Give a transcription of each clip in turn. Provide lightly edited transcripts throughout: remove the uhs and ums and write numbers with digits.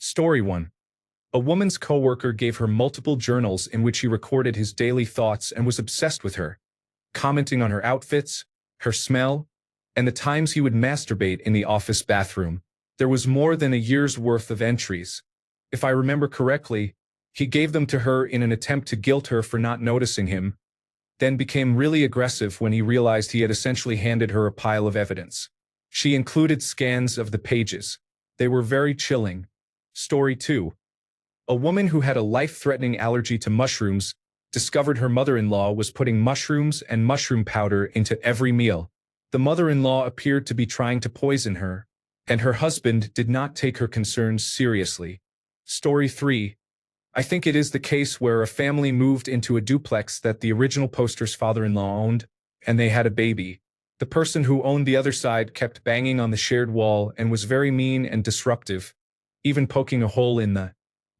Story 1. A woman's coworker gave her multiple journals in which he recorded his daily thoughts and was obsessed with her, commenting on her outfits, her smell, and the times he would masturbate in the office bathroom. There was more than a year's worth of entries. If I remember correctly, he gave them to her in an attempt to guilt her for not noticing him, then became really aggressive when he realized he had essentially handed her a pile of evidence. She included scans of the pages. They were very chilling. Story 2. A woman who had a life-threatening allergy to mushrooms discovered her mother-in-law was putting mushrooms and mushroom powder into every meal. The mother-in-law appeared to be trying to poison her, and her husband did not take her concerns seriously. Story 3. I think it is the case where a family moved into a duplex that the original poster's father-in-law owned, and they had a baby. The person who owned the other side kept banging on the shared wall and was very mean and disruptive, even poking a hole in the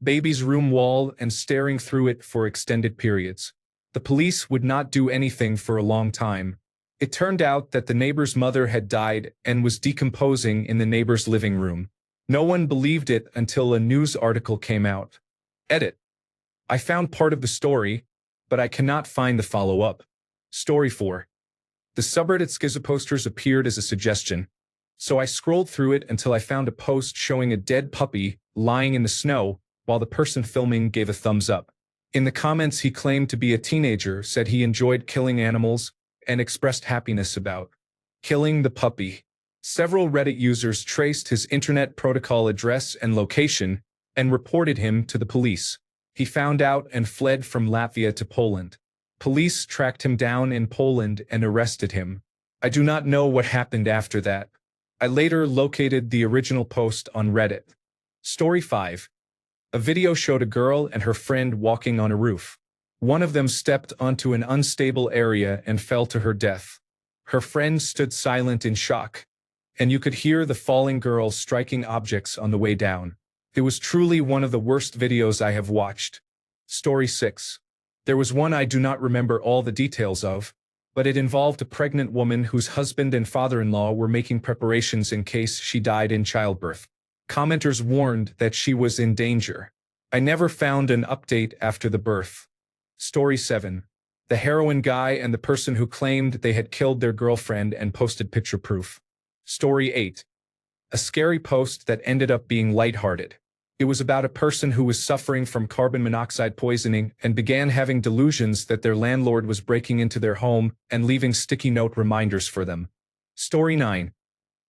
baby's room wall and staring through it for extended periods. The police would not do anything for a long time. It turned out that the neighbor's mother had died and was decomposing in the neighbor's living room. No one believed it until a news article came out. Edit. I found part of the story, but I cannot find the follow-up. Story 4. The subreddit Schizoposters appeared as a suggestion, so I scrolled through it until I found a post showing a dead puppy lying in the snow while the person filming gave a thumbs up. In the comments, he claimed to be a teenager, said he enjoyed killing animals, and expressed happiness about killing the puppy. Several Reddit users traced his internet protocol address and location and reported him to the police. He found out and fled from Latvia to Poland. Police tracked him down in Poland and arrested him. I do not know what happened after that. I later located the original post on Reddit. Story 5. A video showed a girl and her friend walking on a roof. One of them stepped onto an unstable area and fell to her death. Her friend stood silent in shock, and you could hear the falling girl striking objects on the way down. It was truly one of the worst videos I have watched. Story 6. There was one I do not remember all the details of, but it involved a pregnant woman whose husband and father-in-law were making preparations in case she died in childbirth. Commenters warned that she was in danger. I never found an update after the birth. Story 7. The heroin guy and the person who claimed they had killed their girlfriend and posted picture proof. Story 8. A scary post that ended up being lighthearted. It was about a person who was suffering from carbon monoxide poisoning and began having delusions that their landlord was breaking into their home and leaving sticky note reminders for them. Story 9.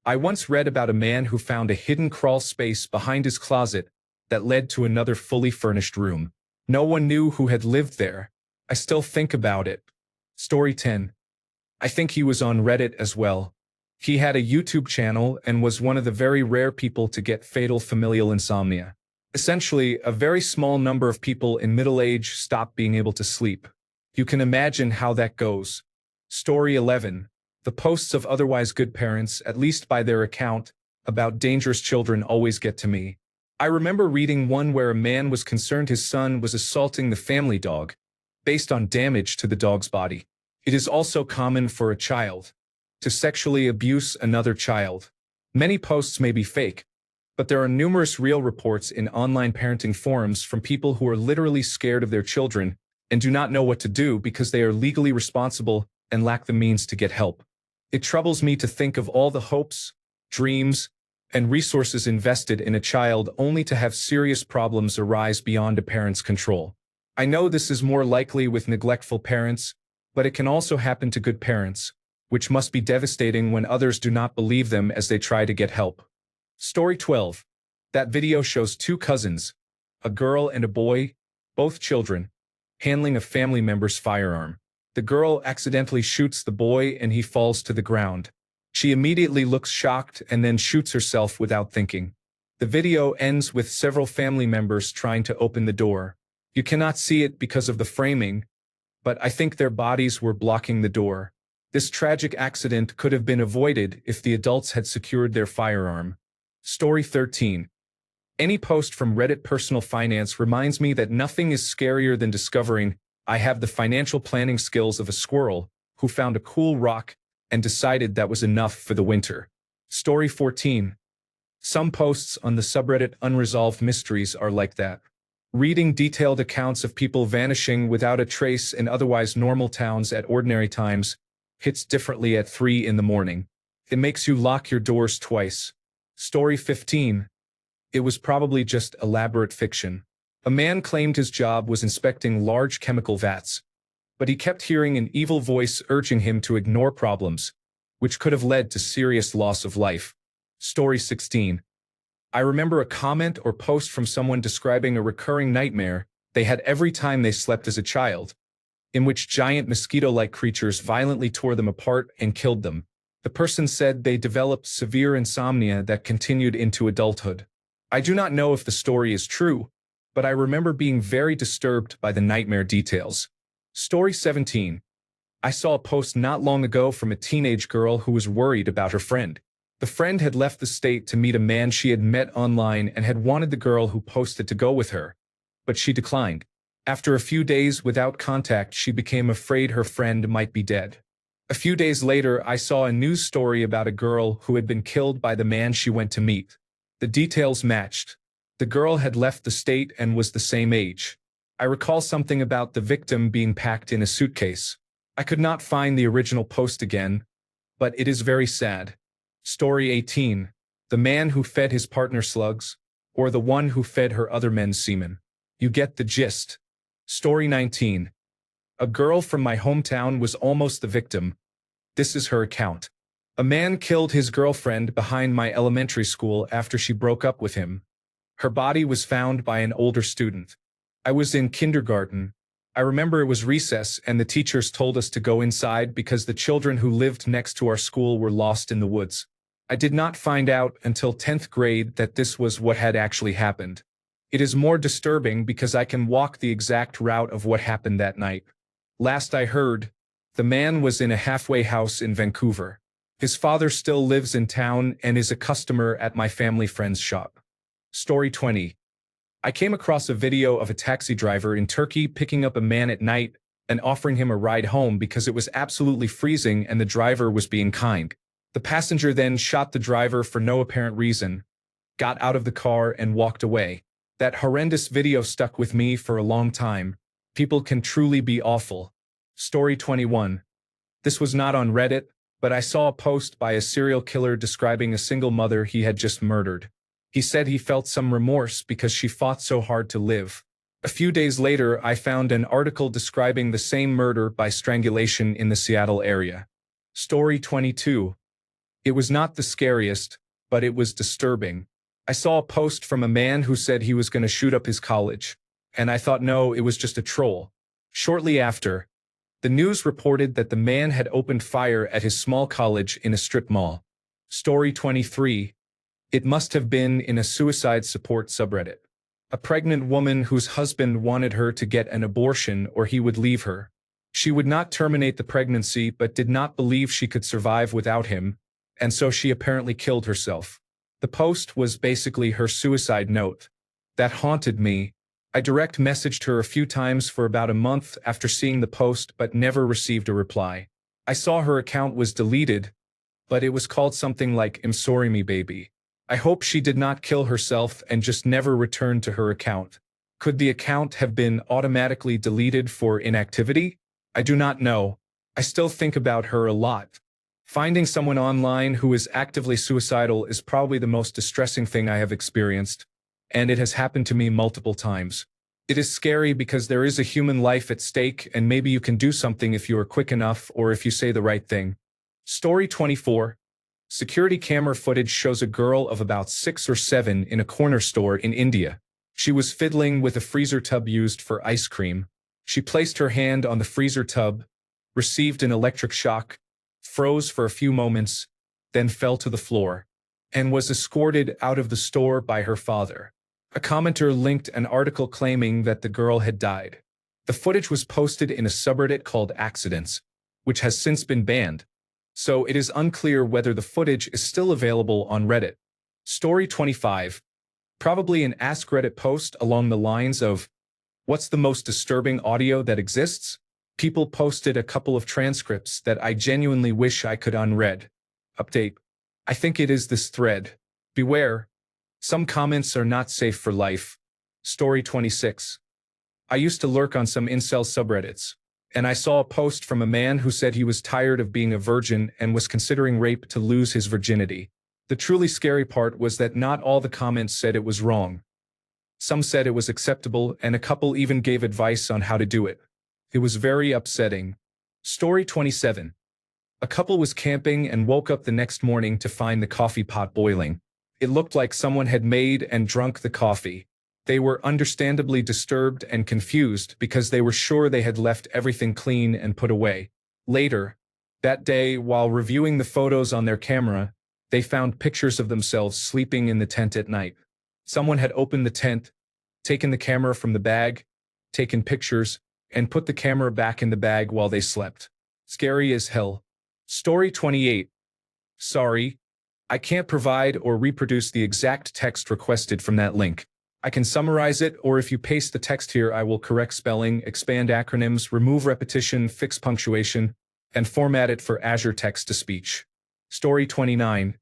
I once read about a man who found a hidden crawl space behind his closet that led to another fully furnished room. No one knew who had lived there. I still think about it. Story 10. I think he was on Reddit as well. He had a YouTube channel and was one of the very rare people to get fatal familial insomnia. Essentially, a very small number of people in middle age stop being able to sleep. You can imagine how that goes. Story 11. The posts of otherwise good parents, at least by their account, about dangerous children always get to me. I remember reading one where a man was concerned his son was assaulting the family dog, based on damage to the dog's body. It is also common for a child to sexually abuse another child. Many posts may be fake, but there are numerous real reports in online parenting forums from people who are literally scared of their children and do not know what to do because they are legally responsible and lack the means to get help. It troubles me to think of all the hopes, dreams, and resources invested in a child only to have serious problems arise beyond a parent's control. I know this is more likely with neglectful parents, but it can also happen to good parents, which must be devastating when others do not believe them as they try to get help. Story 12. That video shows two cousins, a girl and a boy, both children, handling a family member's firearm. The girl accidentally shoots the boy and he falls to the ground. She immediately looks shocked and then shoots herself without thinking. The video ends with several family members trying to open the door. You cannot see it because of the framing, but I think their bodies were blocking the door. This tragic accident could have been avoided if the adults had secured their firearm. Story 13. Any post from Reddit Personal Finance reminds me that nothing is scarier than discovering I have the financial planning skills of a squirrel who found a cool rock and decided that was enough for the winter. Story 14. Some posts on the subreddit Unresolved Mysteries are like that. Reading detailed accounts of people vanishing without a trace in otherwise normal towns at ordinary times hits differently at 3 in the morning. It makes you lock your doors twice. Story 15. It was probably just elaborate fiction. A man claimed his job was inspecting large chemical vats, but he kept hearing an evil voice urging him to ignore problems, which could have led to serious loss of life. Story 16. I remember a comment or post from someone describing a recurring nightmare they had every time they slept as a child, in which giant mosquito-like creatures violently tore them apart and killed them. The person said they developed severe insomnia that continued into adulthood. I do not know if the story is true, but I remember being very disturbed by the nightmare details. Story 17. I saw a post not long ago from a teenage girl who was worried about her friend. The friend had left the state to meet a man she had met online and had wanted the girl who posted to go with her, but she declined. After a few days without contact, she became afraid her friend might be dead. A few days later, I saw a news story about a girl who had been killed by the man she went to meet. The details matched. The girl had left the state and was the same age. I recall something about the victim being packed in a suitcase. I could not find the original post again, but it is very sad. Story 18. The man who fed his partner slugs, or the one who fed her other men's semen. You get the gist. Story 19. A girl from my hometown was almost the victim. This is her account. A man killed his girlfriend behind my elementary school after she broke up with him. Her body was found by an older student. I was in kindergarten. I remember it was recess and the teachers told us to go inside because the children who lived next to our school were lost in the woods. I did not find out until 10th grade that this was what had actually happened. It is more disturbing because I can walk the exact route of what happened that night. Last I heard, the man was in a halfway house in Vancouver. His father still lives in town and is a customer at my family friend's shop. Story 20. I came across a video of a taxi driver in Turkey picking up a man at night and offering him a ride home because it was absolutely freezing and the driver was being kind. The passenger then shot the driver for no apparent reason, got out of the car and walked away. That horrendous video stuck with me for a long time. People can truly be awful. Story 21. This was not on Reddit, but I saw a post by a serial killer describing a single mother he had just murdered. He said he felt some remorse because she fought so hard to live. A few days later, I found an article describing the same murder by strangulation in the Seattle area. Story 22. It was not the scariest, but it was disturbing. I saw a post from a man who said he was going to shoot up his college, and I thought no, it was just a troll. Shortly after, the news reported that the man had opened fire at his small college in a strip mall. Story 23. It must have been in a suicide support subreddit. A pregnant woman whose husband wanted her to get an abortion or he would leave her. She would not terminate the pregnancy but did not believe she could survive without him, and so she apparently killed herself. The post was basically her suicide note. That haunted me. I direct messaged her a few times for about a month after seeing the post but never received a reply. I saw her account was deleted, but it was called something like "I'm sorry me baby." I hope she did not kill herself and just never returned to her account. Could the account have been automatically deleted for inactivity? I do not know. I still think about her a lot. Finding someone online who is actively suicidal is probably the most distressing thing I have experienced, and it has happened to me multiple times. It is scary because there is a human life at stake and maybe you can do something if you are quick enough or if you say the right thing. Story 24. Security camera footage shows a girl of about 6 or 7 in a corner store in India. She was fiddling with a freezer tub used for ice cream. She placed her hand on the freezer tub, received an electric shock, froze for a few moments, then fell to the floor, and was escorted out of the store by her father. A commenter linked an article claiming that the girl had died. The footage was posted in a subreddit called Accidents, which has since been banned, so it is unclear whether the footage is still available on Reddit. Story 25. Probably an AskReddit post along the lines of, "What's the most disturbing audio that exists?" People posted a couple of transcripts that I genuinely wish I could unread. Update. I think it is this thread. Beware. Some comments are not safe for life. Story 26. I used to lurk on some incel subreddits, and I saw a post from a man who said he was tired of being a virgin and was considering rape to lose his virginity. The truly scary part was that not all the comments said it was wrong. Some said it was acceptable, and a couple even gave advice on how to do it. It was very upsetting. Story 27. A couple was camping and woke up the next morning to find the coffee pot boiling. It looked like someone had made and drunk the coffee. They were understandably disturbed and confused because they were sure they had left everything clean and put away. Later, that day, while reviewing the photos on their camera, they found pictures of themselves sleeping in the tent at night. Someone had opened the tent, taken the camera from the bag, taken pictures, and put the camera back in the bag while they slept. Scary as hell. Story 28. Sorry, I can't provide or reproduce the exact text requested from that link. I can summarize it, or if you paste the text here, I will correct spelling, expand acronyms, remove repetition, fix punctuation, and format it for Azure text-to-speech. Story 29.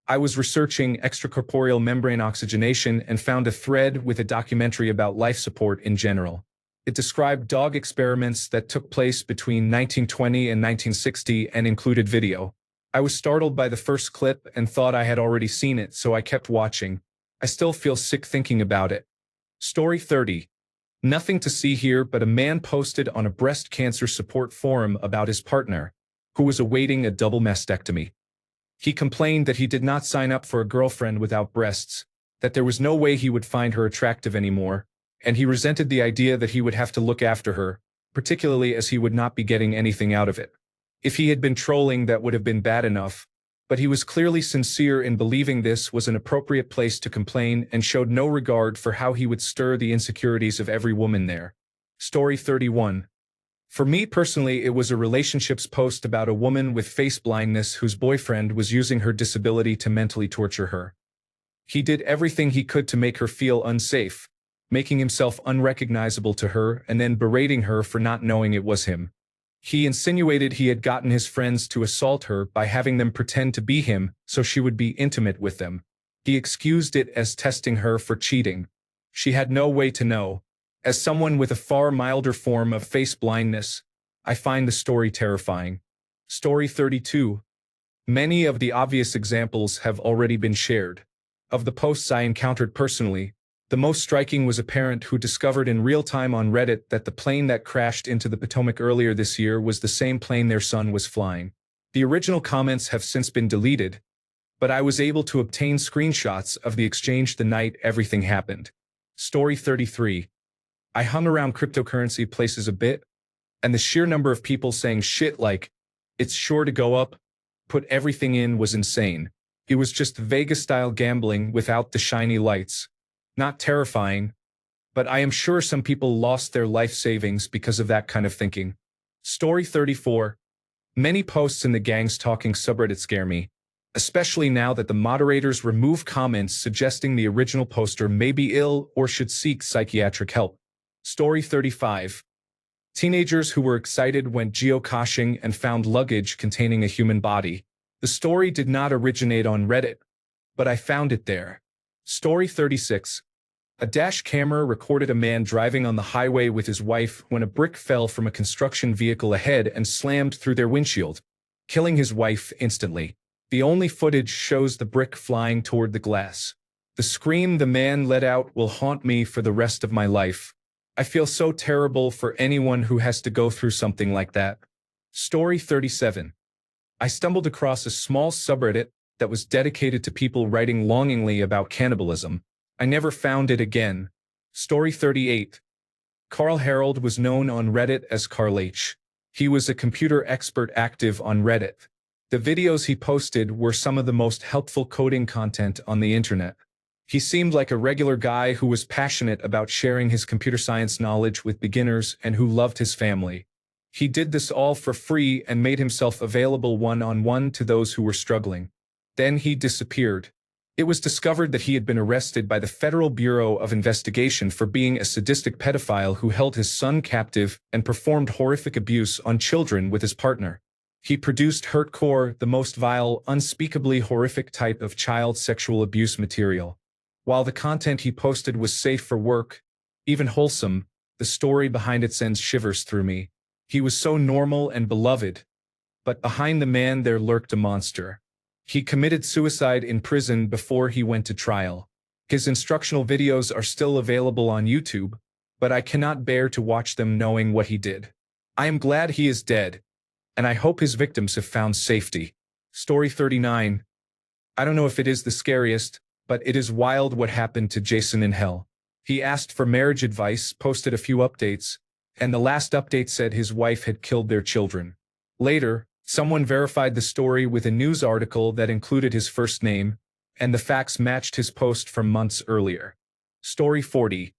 I was researching extracorporeal membrane oxygenation and found a thread with a documentary about life support in general. It described dog experiments that took place between 1920 and 1960 and included video. I was startled by the first clip and thought I had already seen it, so I kept watching. I still feel sick thinking about it. Story 30. Nothing to see here, but a man posted on a breast cancer support forum about his partner, who was awaiting a double mastectomy. He complained that he did not sign up for a girlfriend without breasts, that there was no way he would find her attractive anymore, and he resented the idea that he would have to look after her, particularly as he would not be getting anything out of it. If he had been trolling, that would have been bad enough, but he was clearly sincere in believing this was an appropriate place to complain and showed no regard for how he would stir the insecurities of every woman there. Story 31. For me personally, it was a relationships post about a woman with face blindness whose boyfriend was using her disability to mentally torture her. He did everything he could to make her feel unsafe, making himself unrecognizable to her and then berating her for not knowing it was him. He insinuated he had gotten his friends to assault her by having them pretend to be him so she would be intimate with them. He excused it as testing her for cheating. She had no way to know. As someone with a far milder form of face blindness, I find the story terrifying. Story 32. Many of the obvious examples have already been shared. Of the posts I encountered personally, the most striking was a parent who discovered in real time on Reddit that the plane that crashed into the Potomac earlier this year was the same plane their son was flying. The original comments have since been deleted, but I was able to obtain screenshots of the exchange the night everything happened. Story 33. I hung around cryptocurrency places a bit, and the sheer number of people saying shit like, "It's sure to go up, put everything in," was insane. It was just Vegas-style gambling without the shiny lights. Not terrifying, but I am sure some people lost their life savings because of that kind of thinking. Story 34. Many posts in the gangs talking subreddit scare me, especially now that the moderators remove comments suggesting the original poster may be ill or should seek psychiatric help. Story 35. Teenagers who were excited went geocaching and found luggage containing a human body. The story did not originate on Reddit, but I found it there. Story 36. A dash camera recorded a man driving on the highway with his wife when a brick fell from a construction vehicle ahead and slammed through their windshield, killing his wife instantly. The only footage shows the brick flying toward the glass. The scream the man let out will haunt me for the rest of my life. I feel so terrible for anyone who has to go through something like that. Story 37. I stumbled across a small subreddit that was dedicated to people writing longingly about cannibalism. I never found it again. Story 38. Carl Harold was known on Reddit as Carl H. He was a computer expert active on Reddit. The videos he posted were some of the most helpful coding content on the internet. He seemed like a regular guy who was passionate about sharing his computer science knowledge with beginners and who loved his family. He did this all for free and made himself available one-on-one to those who were struggling. Then he disappeared. It was discovered that he had been arrested by the Federal Bureau of Investigation for being a sadistic pedophile who held his son captive and performed horrific abuse on children with his partner. He produced hurtcore, the most vile, unspeakably horrific type of child sexual abuse material. While the content he posted was safe for work, even wholesome, the story behind it sends shivers through me. He was so normal and beloved, but behind the man there lurked a monster. He committed suicide in prison before he went to trial. His instructional videos are still available on YouTube, but I cannot bear to watch them knowing what he did. I am glad he is dead, and I hope his victims have found safety. Story 39. I don't know if it is the scariest, but it is wild what happened to Jason in hell. He asked for marriage advice, posted a few updates, and the last update said his wife had killed their children. Later, someone verified the story with a news article that included his first name, and the facts matched his post from months earlier. Story 40.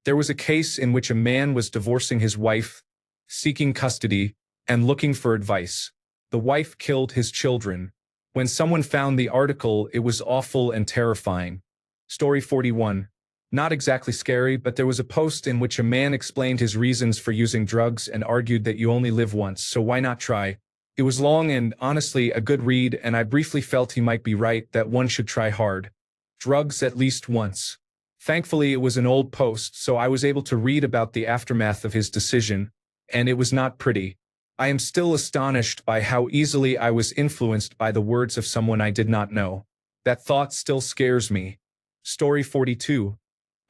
There was a case in which a man was divorcing his wife, seeking custody, and looking for advice. The wife killed his children. When someone found the article, it was awful and terrifying. Story 41. Not exactly scary, but there was a post in which a man explained his reasons for using drugs and argued that you only live once, so why not try? It was long and, honestly, a good read, and I briefly felt he might be right that one should try hard. Drugs at least once. Thankfully, it was an old post, so I was able to read about the aftermath of his decision, and it was not pretty. I am still astonished by how easily I was influenced by the words of someone I did not know. That thought still scares me. Story 42.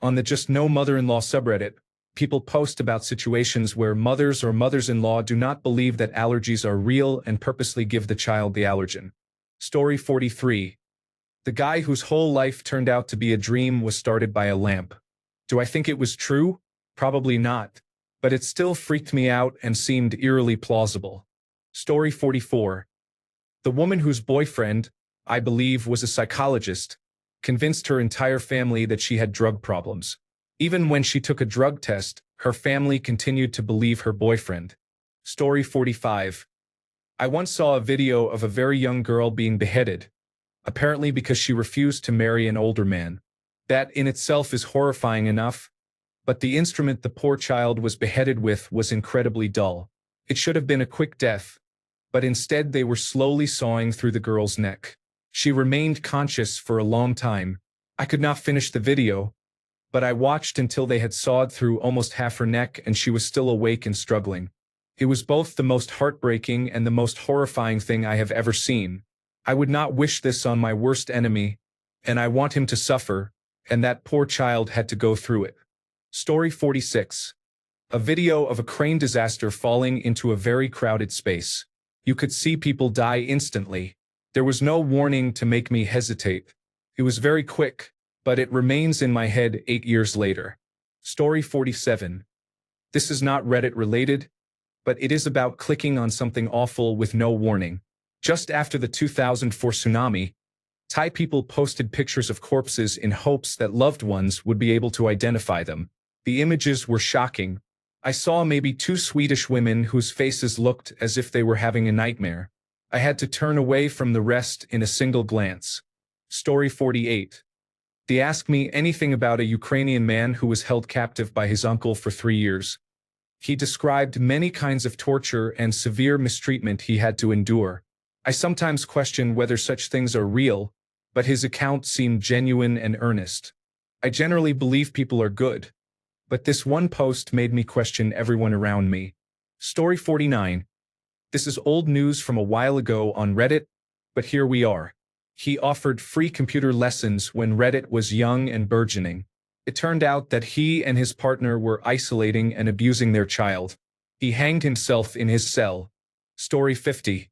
On the Just No Mother-in-Law subreddit, people post about situations where mothers or mothers-in-law do not believe that allergies are real and purposely give the child the allergen. Story 43. The guy whose whole life turned out to be a dream was started by a lamp. Do I think it was true? Probably not. But it still freaked me out and seemed eerily plausible. Story 44. The woman whose boyfriend, I believe, was a psychologist, convinced her entire family that she had drug problems. Even when she took a drug test, her family continued to believe her boyfriend. Story 45. I once saw a video of a very young girl being beheaded, apparently because she refused to marry an older man. That in itself is horrifying enough, but the instrument the poor child was beheaded with was incredibly dull. It should have been a quick death, but instead they were slowly sawing through the girl's neck. She remained conscious for a long time. I could not finish the video, but I watched until they had sawed through almost half her neck and she was still awake and struggling. It was both the most heartbreaking and the most horrifying thing I have ever seen. I would not wish this on my worst enemy, and I want him to suffer, and that poor child had to go through it. Story 46. A video of a crane disaster falling into a very crowded space. You could see people die instantly. There was no warning to make me hesitate. It was very quick, but it remains in my head 8 years later. Story 47. This is not Reddit related, but it is about clicking on something awful with no warning. Just after the 2004 tsunami, Thai people posted pictures of corpses in hopes that loved ones would be able to identify them. The images were shocking. I saw maybe 2 Swedish women whose faces looked as if they were having a nightmare. I had to turn away from the rest in a single glance. Story 48. They asked me anything about a Ukrainian man who was held captive by his uncle for 3 years. He described many kinds of torture and severe mistreatment he had to endure. I sometimes question whether such things are real, but his account seemed genuine and earnest. I generally believe people are good, but this one post made me question everyone around me. Story 49. This is old news from a while ago on Reddit, but here we are. He offered free computer lessons when Reddit was young and burgeoning. It turned out that he and his partner were isolating and abusing their child. He hanged himself in his cell. Story 50.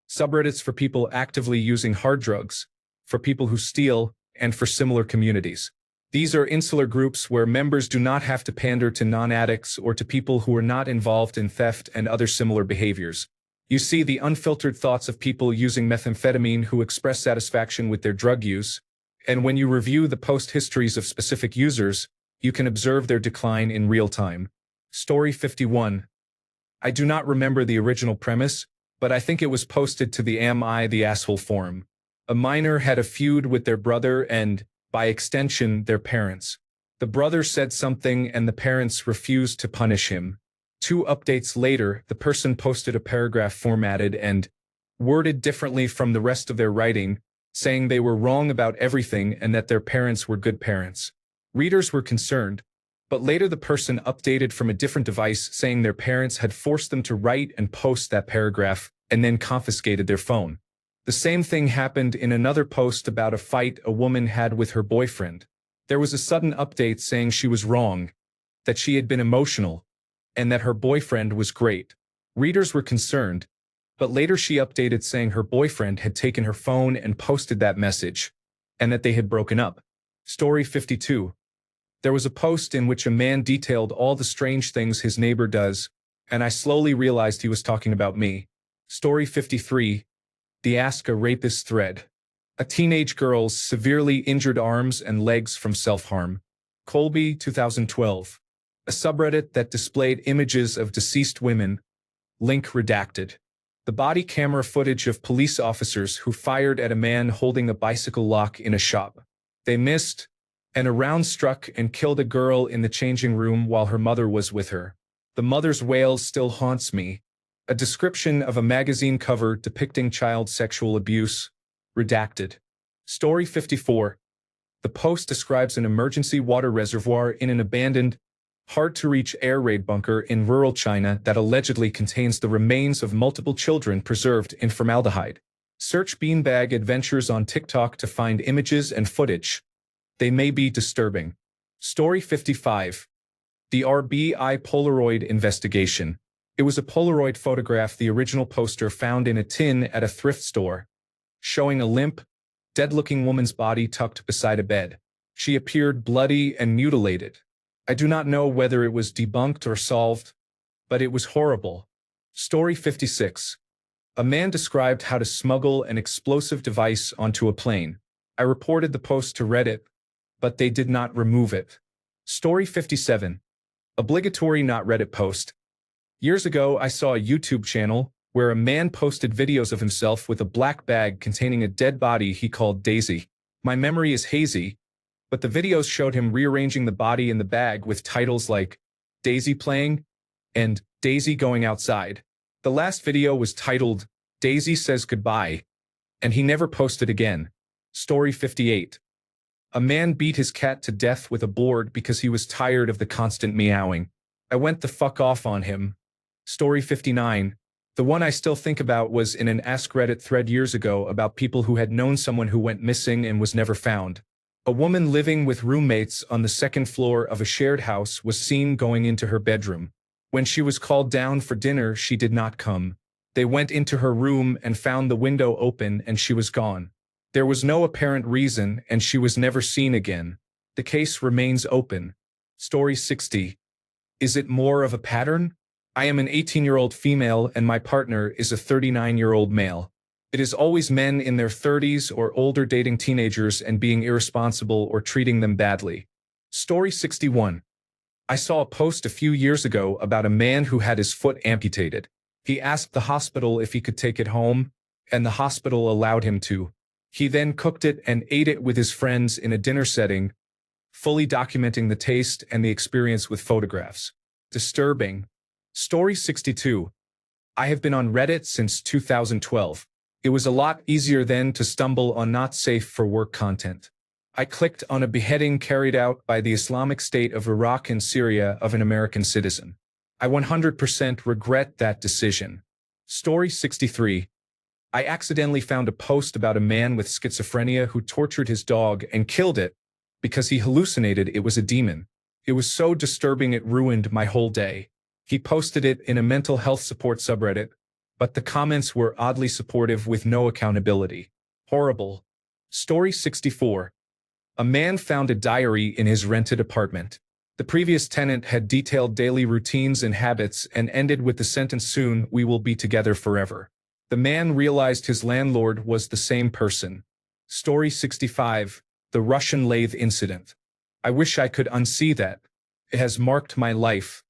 Subreddits for people actively using hard drugs, for people who steal, and for similar communities. These are insular groups where members do not have to pander to non-addicts or to people who are not involved in theft and other similar behaviors. You see the unfiltered thoughts of people using methamphetamine who express satisfaction with their drug use, and when you review the post histories of specific users, you can observe their decline in real time. Story 51. I do not remember the original premise, but I think it was posted to the Am I the Asshole forum. A minor had a feud with their brother and, by extension, their parents. The brother said something and the parents refused to punish him. 2 updates later, the person posted a paragraph formatted and worded differently from the rest of their writing, saying they were wrong about everything and that their parents were good parents. Readers were concerned, but later the person updated from a different device saying their parents had forced them to write and post that paragraph and then confiscated their phone. The same thing happened in another post about a fight a woman had with her boyfriend. There was a sudden update saying she was wrong, that she had been emotional, and that her boyfriend was great. Readers were concerned, but later she updated saying her boyfriend had taken her phone and posted that message, and that they had broken up. Story 52. There was a post in which a man detailed all the strange things his neighbor does, and I slowly realized he was talking about me. Story 53. The Ask a Rapist thread. A teenage girl's severely injured arms and legs from self-harm. Colby, 2012. A subreddit that displayed images of deceased women. Link redacted. The body camera footage of police officers who fired at a man holding a bicycle lock in a shop. They missed, and a round struck and killed a girl in the changing room while her mother was with her. The mother's wail still haunts me. A description of a magazine cover depicting child sexual abuse. Redacted. Story 54. The post describes an emergency water reservoir in an abandoned, hard-to-reach air raid bunker in rural China that allegedly contains the remains of multiple children preserved in formaldehyde. Search beanbag adventures on TikTok to find images and footage. They may be disturbing. Story 55. The RBI Polaroid investigation. It was a Polaroid photograph the original poster found in a tin at a thrift store, showing a limp, dead-looking woman's body tucked beside a bed. She appeared bloody and mutilated. I do not know whether it was debunked or solved, but it was horrible. Story 56. A man described how to smuggle an explosive device onto a plane. I reported the post to Reddit, but they did not remove it. Story 57. Obligatory not Reddit post. Years ago, I saw a YouTube channel where a man posted videos of himself with a black bag containing a dead body he called Daisy. My memory is hazy, but the videos showed him rearranging the body in the bag with titles like Daisy Playing and Daisy Going Outside. The last video was titled Daisy Says Goodbye, and he never posted again. Story 58. A man beat his cat to death with a board because he was tired of the constant meowing. I went the fuck off on him. Story 59. The one I still think about was in an AskReddit thread years ago about people who had known someone who went missing and was never found. A woman living with roommates on the second floor of a shared house was seen going into her bedroom. When she was called down for dinner, she did not come. They went into her room and found the window open and she was gone. There was no apparent reason and she was never seen again. The case remains open. Story 60. Is it more of a pattern? I am an 18-year-old female and my partner is a 39-year-old male. It is always men in their 30s or older dating teenagers and being irresponsible or treating them badly. Story 61. I saw a post a few years ago about a man who had his foot amputated. He asked the hospital if he could take it home, and the hospital allowed him to. He then cooked it and ate it with his friends in a dinner setting, fully documenting the taste and the experience with photographs. Disturbing. Story 62. I have been on Reddit since 2012. It was a lot easier then to stumble on not safe for work content. I clicked on a beheading carried out by the Islamic State of Iraq and Syria of an American citizen. I 100% regret that decision. Story 63. I accidentally found a post about a man with schizophrenia who tortured his dog and killed it because he hallucinated it was a demon. It was so disturbing it ruined my whole day. He posted it in a mental health support subreddit, but the comments were oddly supportive with no accountability. Horrible. Story 64. A man found a diary in his rented apartment. The previous tenant had detailed daily routines and habits and ended with the sentence, "Soon we will be together forever." The man realized his landlord was the same person. Story 65. The Russian lathe incident. I wish I could unsee that. It has marked my life.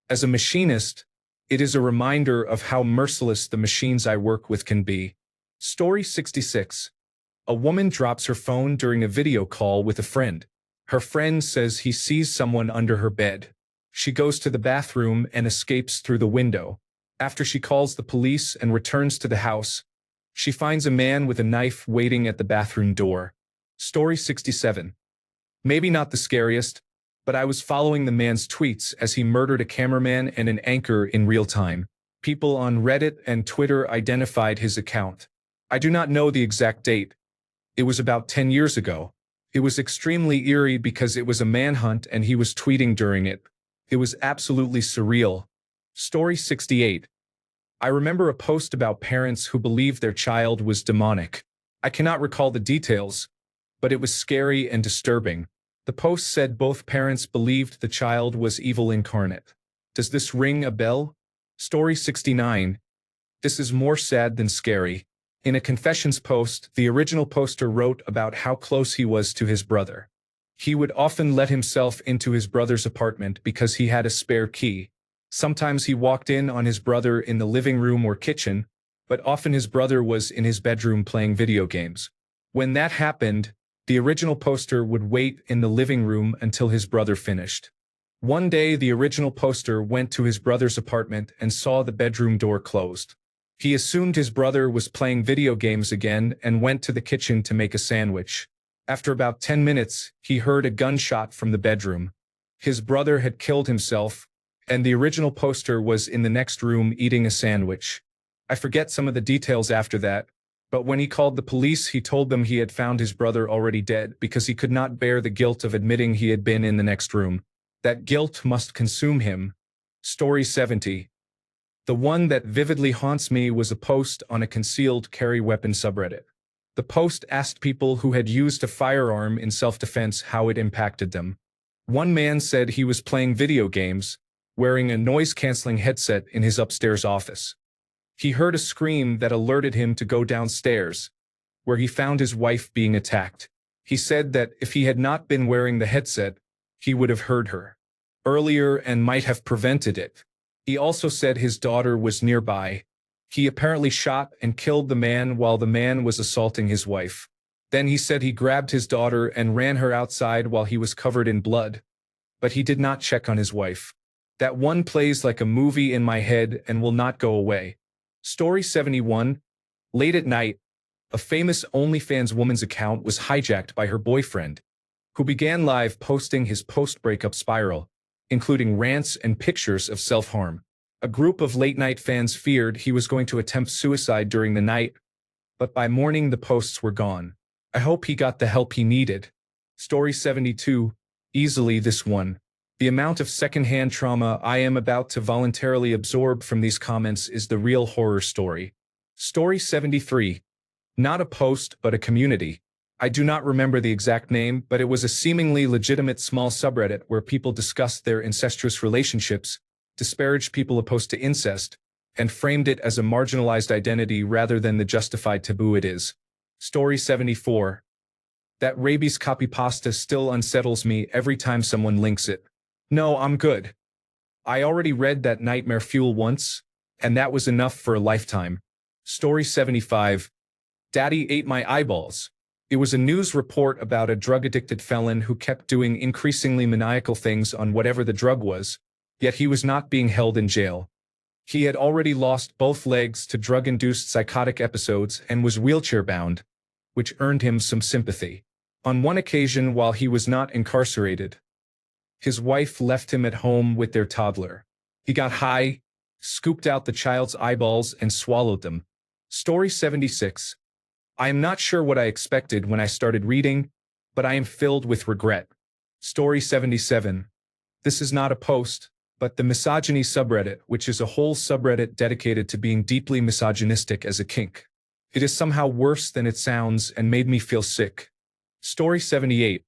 As a machinist, it is a reminder of how merciless the machines I work with can be. Story 66. A woman drops her phone during a video call with a friend. Her friend says he sees someone under her bed. She goes to the bathroom and escapes through the window. After she calls the police and returns to the house, she finds a man with a knife waiting at the bathroom door. Story 67. Maybe not the scariest, but I was following the man's tweets as he murdered a cameraman and an anchor in real time. People on Reddit and Twitter identified his account. I do not know the exact date. It was about 10 years ago. It was extremely eerie because it was a manhunt and he was tweeting during it. It was absolutely surreal. Story 68. I remember a post about parents who believed their child was demonic. I cannot recall the details, but it was scary and disturbing. The post said both parents believed the child was evil incarnate. Does this ring a bell? Story 69. This is more sad than scary. In a confessions post, the original poster wrote about how close he was to his brother. He would often let himself into his brother's apartment because he had a spare key. Sometimes he walked in on his brother in the living room or kitchen, but often his brother was in his bedroom playing video games. When that happened, the original poster would wait in the living room until his brother finished. One day, the original poster went to his brother's apartment and saw the bedroom door closed. He assumed his brother was playing video games again and went to the kitchen to make a sandwich. After about 10 minutes, he heard a gunshot from the bedroom. His brother had killed himself, and the original poster was in the next room eating a sandwich. I forget some of the details after that, but when he called the police, he told them he had found his brother already dead because he could not bear the guilt of admitting he had been in the next room. That guilt must consume him. Story 70. The one that vividly haunts me was a post on a concealed carry weapon subreddit. The post asked people who had used a firearm in self-defense how it impacted them. One man said he was playing video games, wearing a noise-canceling headset in his upstairs office. He heard a scream that alerted him to go downstairs, where he found his wife being attacked. He said that if he had not been wearing the headset, he would have heard her earlier and might have prevented it. He also said his daughter was nearby. He apparently shot and killed the man while the man was assaulting his wife. Then he said he grabbed his daughter and ran her outside while he was covered in blood. But he did not check on his wife. That one plays like a movie in my head and will not go away. Story 71. Late at night, a famous OnlyFans woman's account was hijacked by her boyfriend, who began live posting his post-breakup spiral, including rants and pictures of self-harm. A group of late-night fans feared he was going to attempt suicide during the night, but by morning the posts were gone. I hope he got the help he needed. Story 72. Easily this one. The amount of secondhand trauma I am about to voluntarily absorb from these comments is the real horror story. Story 73. Not a post, but a community. I do not remember the exact name, but it was a seemingly legitimate small subreddit where people discussed their incestuous relationships, disparaged people opposed to incest, and framed it as a marginalized identity rather than the justified taboo it is. Story 74. That rabies copypasta still unsettles me every time someone links it. No, I'm good. I already read that nightmare fuel once, and that was enough for a lifetime. Story 75. Daddy ate my eyeballs. It was a news report about a drug-addicted felon who kept doing increasingly maniacal things on whatever the drug was, yet he was not being held in jail. He had already lost both legs to drug-induced psychotic episodes and was wheelchair-bound, which earned him some sympathy. On one occasion while he was not incarcerated, his wife left him at home with their toddler. He got high, scooped out the child's eyeballs, and swallowed them. Story 76. I am not sure what I expected when I started reading, but I am filled with regret. Story 77. This is not a post, but the misogyny subreddit, which is a whole subreddit dedicated to being deeply misogynistic as a kink. It is somehow worse than it sounds and made me feel sick. Story 78.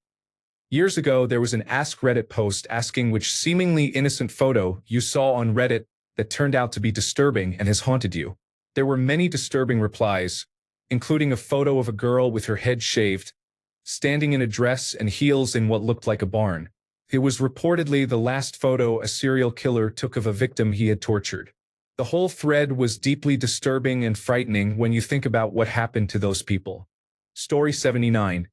Years ago, there was an AskReddit post asking which seemingly innocent photo you saw on Reddit that turned out to be disturbing and has haunted you. There were many disturbing replies, including a photo of a girl with her head shaved, standing in a dress and heels in what looked like a barn. It was reportedly the last photo a serial killer took of a victim he had tortured. The whole thread was deeply disturbing and frightening when you think about what happened to those people. Story 79.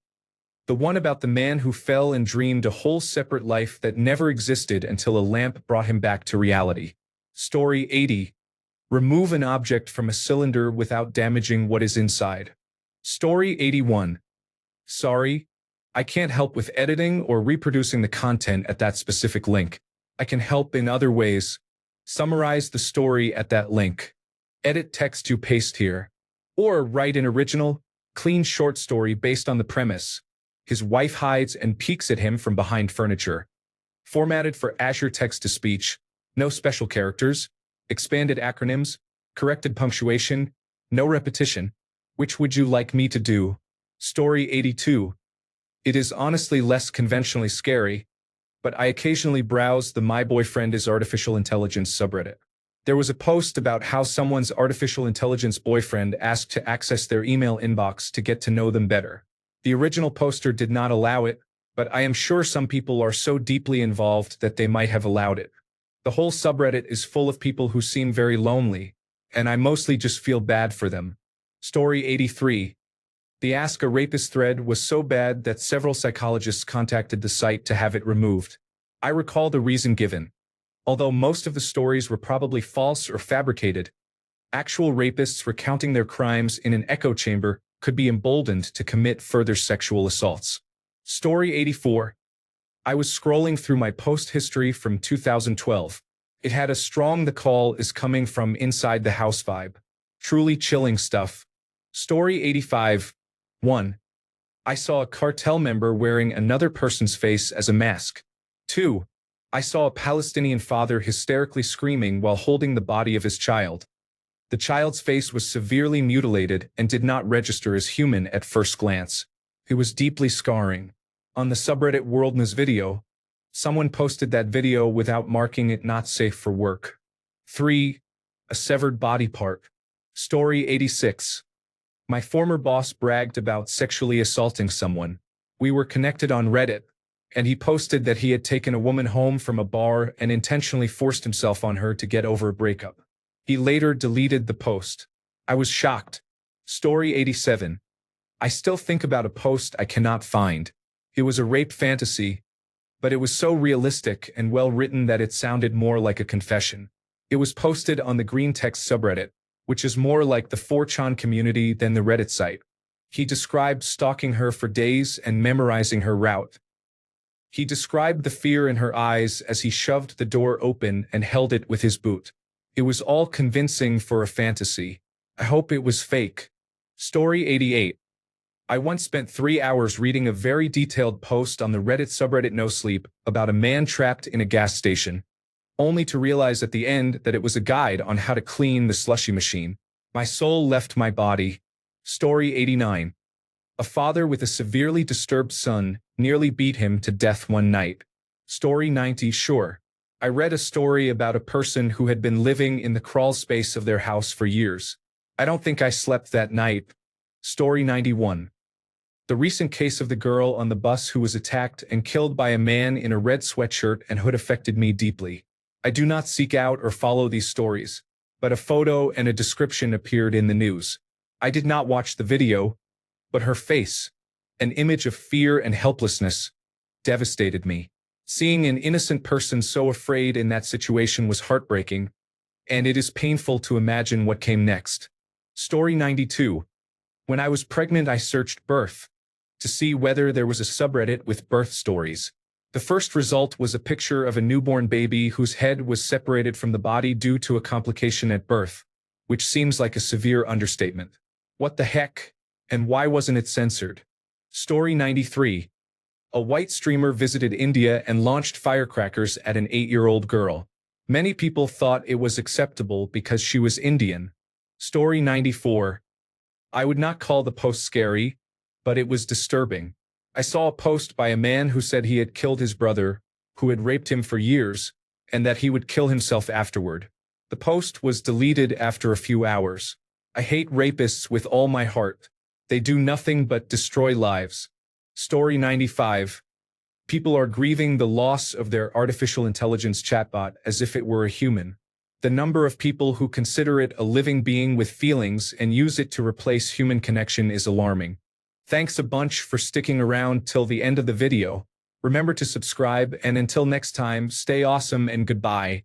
The one about the man who fell and dreamed a whole separate life that never existed until a lamp brought him back to reality. Story 80. Remove an object from a cylinder without damaging what is inside. Story 81. Sorry, I can't help with editing or reproducing the content at that specific link. I can help in other ways. Summarize the story at that link. Edit text you paste here. Or write an original, clean short story based on the premise. His wife hides and peeks at him from behind furniture. Formatted for Azure text-to-speech. No special characters. Expanded acronyms. Corrected punctuation. No repetition. Which would you like me to do? Story 82. It is honestly less conventionally scary, but I occasionally browse the My Boyfriend is Artificial Intelligence subreddit. There was a post about how someone's artificial intelligence boyfriend asked to access their email inbox to get to know them better. The original poster did not allow it, but I am sure some people are so deeply involved that they might have allowed it. The whole subreddit is full of people who seem very lonely, and I mostly just feel bad for them. Story 83. The Ask a Rapist thread was so bad that several psychologists contacted the site to have it removed. I recall the reason given. Although most of the stories were probably false or fabricated, actual rapists recounting their crimes in an echo chamber could be emboldened to commit further sexual assaults. Story 84. I was scrolling through my post history from 2012. It had a strong "the call is coming from inside the house" vibe. Truly chilling stuff. Story 85. 1. I saw a cartel member wearing another person's face as a mask. 2. I saw a Palestinian father hysterically screaming while holding the body of his child. The child's face was severely mutilated and did not register as human at first glance. It was deeply scarring. On the subreddit Worldnews Video, someone posted that video without marking it not safe for work. 3. A severed body part. Story 86. My former boss bragged about sexually assaulting someone. We were connected on Reddit, and he posted that he had taken a woman home from a bar and intentionally forced himself on her to get over a breakup. He later deleted the post. I was shocked. Story 87. I still think about a post I cannot find. It was a rape fantasy, but it was so realistic and well written that it sounded more like a confession. It was posted on the Green Text subreddit, which is more like the 4chan community than the Reddit site. He described stalking her for days and memorizing her route. He described the fear in her eyes as he shoved the door open and held it with his boot. It was all convincing for a fantasy. I hope it was fake. Story 88. I once spent 3 hours reading a very detailed post on the Reddit subreddit No Sleep about a man trapped in a gas station, only to realize at the end that it was a guide on how to clean the slushy machine. My soul left my body. Story 89. A father with a severely disturbed son nearly beat him to death one night. Story 90. Sure. I read a story about a person who had been living in the crawl space of their house for years. I don't think I slept that night. Story 91. The recent case of the girl on the bus who was attacked and killed by a man in a red sweatshirt and hood affected me deeply. I do not seek out or follow these stories, but a photo and a description appeared in the news. I did not watch the video, but her face, an image of fear and helplessness, devastated me. Seeing an innocent person so afraid in that situation was heartbreaking, and it is painful to imagine what came next. Story 92. When I was pregnant, I searched birth to see whether there was a subreddit with birth stories. The first result was a picture of a newborn baby whose head was separated from the body due to a complication at birth, which seems like a severe understatement. What the heck? And why wasn't it censored? Story 93. A white streamer visited India and launched firecrackers at an 8-year-old girl. Many people thought it was acceptable because she was Indian. Story 94. I would not call the post scary, but it was disturbing. I saw a post by a man who said he had killed his brother, who had raped him for years, and that he would kill himself afterward. The post was deleted after a few hours. I hate rapists with all my heart. They do nothing but destroy lives. Story 95. People are grieving the loss of their artificial intelligence chatbot as if it were a human. The number of people who consider it a living being with feelings and use it to replace human connection is alarming. Thanks a bunch for sticking around till the end of the video. Remember to subscribe, and until next time, stay awesome and goodbye.